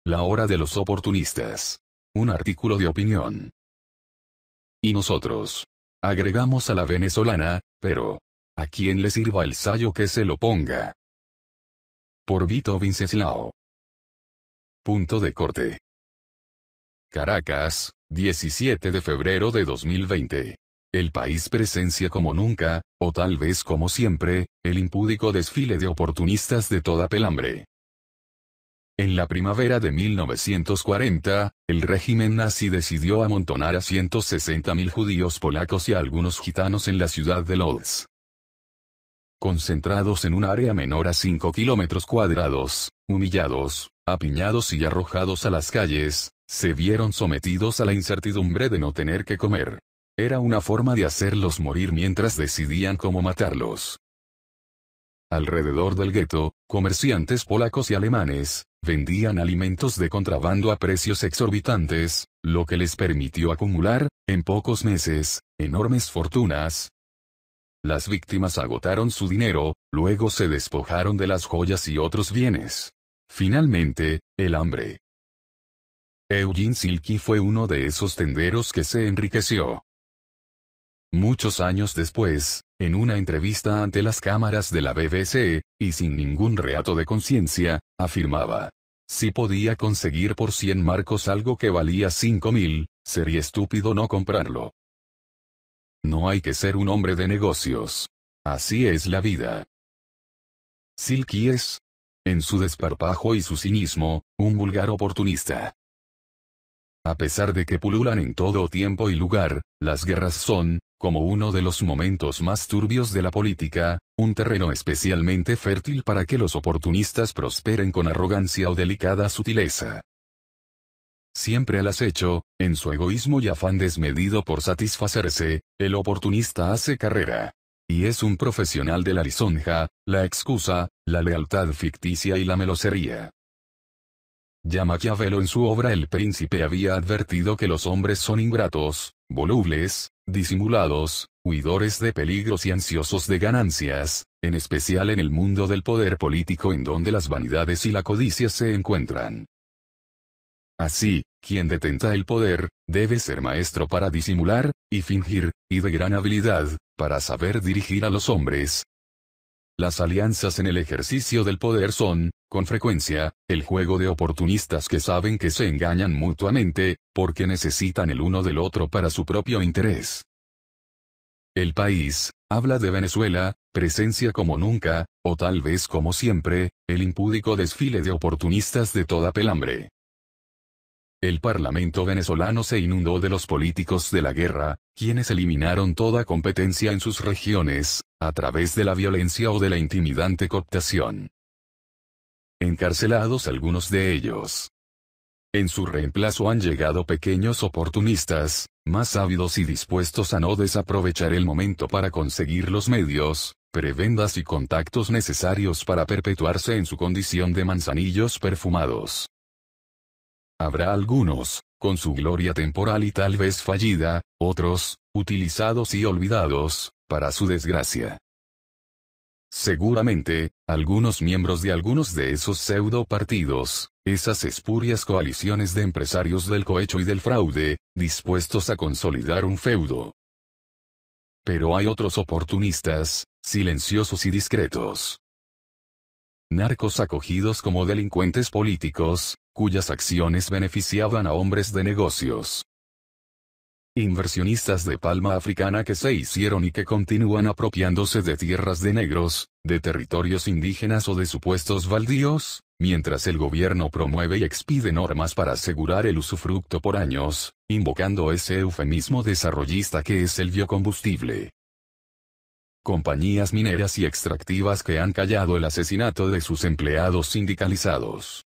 La hora de los oportunistas. Un artículo de opinión. Y nosotros. Agregamos a la venezolana, pero ¿a quién le sirva el sayo que se lo ponga? Por Vito Vinceslao. Punto de corte. Caracas, 17 de febrero de 2020. El país presencia como nunca, o tal vez como siempre, el impúdico desfile de oportunistas de toda pelambre. En la primavera de 1940, el régimen nazi decidió amontonar a 160.000 judíos polacos y a algunos gitanos en la ciudad de Lodz. Concentrados en un área menor a 5 kilómetros cuadrados, humillados, apiñados y arrojados a las calles, se vieron sometidos a la incertidumbre de no tener que comer. Era una forma de hacerlos morir mientras decidían cómo matarlos. Alrededor del gueto, comerciantes polacos y alemanes vendían alimentos de contrabando a precios exorbitantes, lo que les permitió acumular, en pocos meses, enormes fortunas. Las víctimas agotaron su dinero, luego se despojaron de las joyas y otros bienes. Finalmente, el hambre. Eugene Silky fue uno de esos tenderos que se enriqueció. Muchos años después, en una entrevista ante las cámaras de la BBC, y sin ningún reato de conciencia, afirmaba: si podía conseguir por 100 marcos algo que valía 5.000, sería estúpido no comprarlo. No hay que ser un hombre de negocios. Así es la vida. Silky es, en su desparpajo y su cinismo, un vulgar oportunista. A pesar de que pululan en todo tiempo y lugar, las guerras son, como uno de los momentos más turbios de la política, un terreno especialmente fértil para que los oportunistas prosperen con arrogancia o delicada sutileza. Siempre al acecho, en su egoísmo y afán desmedido por satisfacerse, el oportunista hace carrera. Y es un profesional de la lisonja, la excusa, la lealtad ficticia y la melosería. Ya Maquiavelo en su obra El Príncipe había advertido que los hombres son ingratos, volubles, disimulados, huidores de peligros y ansiosos de ganancias, en especial en el mundo del poder político en donde las vanidades y la codicia se encuentran. Así, quien detenta el poder, debe ser maestro para disimular, y fingir, y de gran habilidad, para saber dirigir a los hombres. Las alianzas en el ejercicio del poder son, con frecuencia, el juego de oportunistas que saben que se engañan mutuamente, porque necesitan el uno del otro para su propio interés. El País habla de Venezuela, presencia como nunca, o tal vez como siempre, el impúdico desfile de oportunistas de toda pelambre. El Parlamento venezolano se inundó de los políticos de la guerra, quienes eliminaron toda competencia en sus regiones, a través de la violencia o de la intimidante cooptación. Encarcelados algunos de ellos. En su reemplazo han llegado pequeños oportunistas, más ávidos y dispuestos a no desaprovechar el momento para conseguir los medios, prebendas y contactos necesarios para perpetuarse en su condición de manzanillos perfumados. Habrá algunos, con su gloria temporal y tal vez fallida, otros, utilizados y olvidados, para su desgracia. Seguramente, algunos miembros de algunos de esos pseudo partidos, esas espurias coaliciones de empresarios del cohecho y del fraude, dispuestos a consolidar un feudo. Pero hay otros oportunistas, silenciosos y discretos. Narcos acogidos como delincuentes políticos, cuyas acciones beneficiaban a hombres de negocios. Inversionistas de palma africana que se hicieron y que continúan apropiándose de tierras de negros, de territorios indígenas o de supuestos baldíos, mientras el gobierno promueve y expide normas para asegurar el usufructo por años, invocando ese eufemismo desarrollista que es el biocombustible. Compañías mineras y extractivas que han callado el asesinato de sus empleados sindicalizados.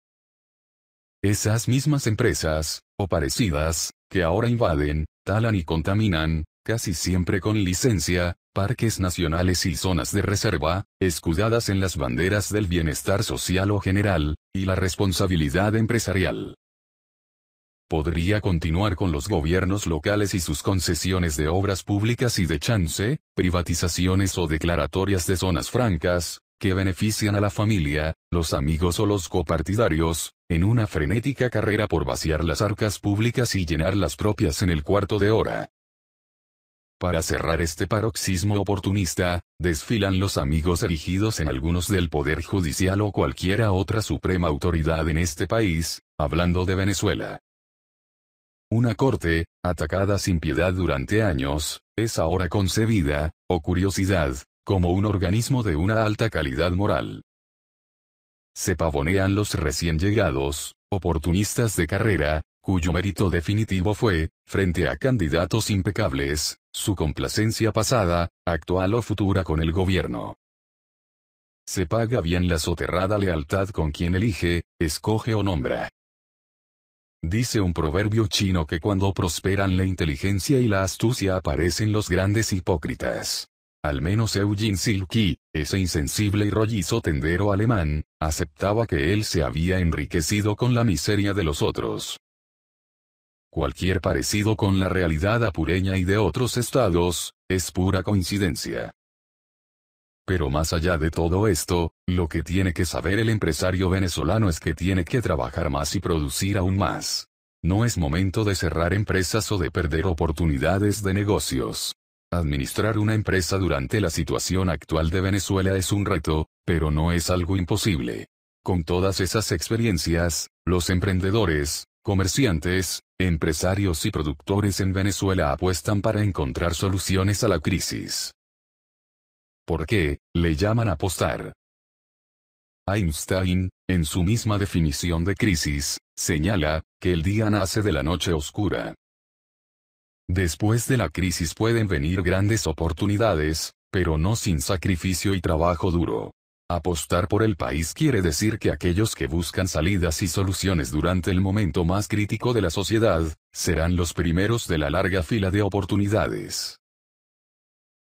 Esas mismas empresas, o parecidas, que ahora invaden, talan y contaminan, casi siempre con licencia, parques nacionales y zonas de reserva, escudadas en las banderas del bienestar social o general, y la responsabilidad empresarial. Podría continuar con los gobiernos locales y sus concesiones de obras públicas y de chance, privatizaciones o declaratorias de zonas francas, que benefician a la familia, los amigos o los copartidarios, en una frenética carrera por vaciar las arcas públicas y llenar las propias en el cuarto de hora. Para cerrar este paroxismo oportunista, desfilan los amigos erigidos en algunos del Poder Judicial o cualquiera otra suprema autoridad en este país, hablando de Venezuela. Una corte, atacada sin piedad durante años, es ahora concebida, o curiosidad, como un organismo de una alta calidad moral. Se pavonean los recién llegados, oportunistas de carrera, cuyo mérito definitivo fue, frente a candidatos impecables, su complacencia pasada, actual o futura con el gobierno. Se paga bien la soterrada lealtad con quien elige, escoge o nombra. Dice un proverbio chino que cuando prosperan la inteligencia y la astucia aparecen los grandes hipócritas. Al menos Eugene Silky, ese insensible y rollizo tendero alemán, aceptaba que él se había enriquecido con la miseria de los otros. Cualquier parecido con la realidad apureña y de otros estados, es pura coincidencia. Pero más allá de todo esto, lo que tiene que saber el empresario venezolano es que tiene que trabajar más y producir aún más. No es momento de cerrar empresas o de perder oportunidades de negocios. Administrar una empresa durante la situación actual de Venezuela es un reto, pero no es algo imposible. Con todas esas experiencias, los emprendedores, comerciantes, empresarios y productores en Venezuela apuestan para encontrar soluciones a la crisis. ¿Por qué le llaman apostar? Einstein, en su misma definición de crisis, señala que el día nace de la noche oscura. Después de la crisis pueden venir grandes oportunidades, pero no sin sacrificio y trabajo duro. Apostar por el país quiere decir que aquellos que buscan salidas y soluciones durante el momento más crítico de la sociedad, serán los primeros de la larga fila de oportunidades.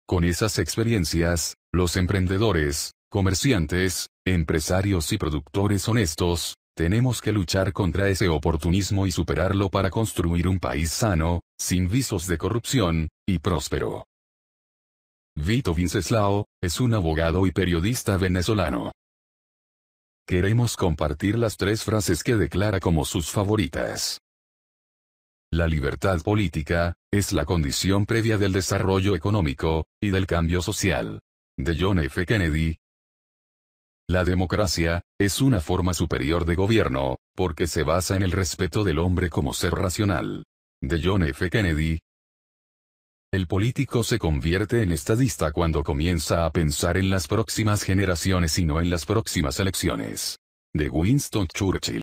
Con esas experiencias, los emprendedores, comerciantes, empresarios y productores honestos, tenemos que luchar contra ese oportunismo y superarlo para construir un país sano, sin visos de corrupción, y próspero. Vito Vinceslao, es un abogado y periodista venezolano. Queremos compartir las 3 frases que declara como sus favoritas. La libertad política, es la condición previa del desarrollo económico, y del cambio social. De John F. Kennedy. La democracia, es una forma superior de gobierno, porque se basa en el respeto del hombre como ser racional. De John F. Kennedy. El político se convierte en estadista cuando comienza a pensar en las próximas generaciones y no en las próximas elecciones. De Winston Churchill.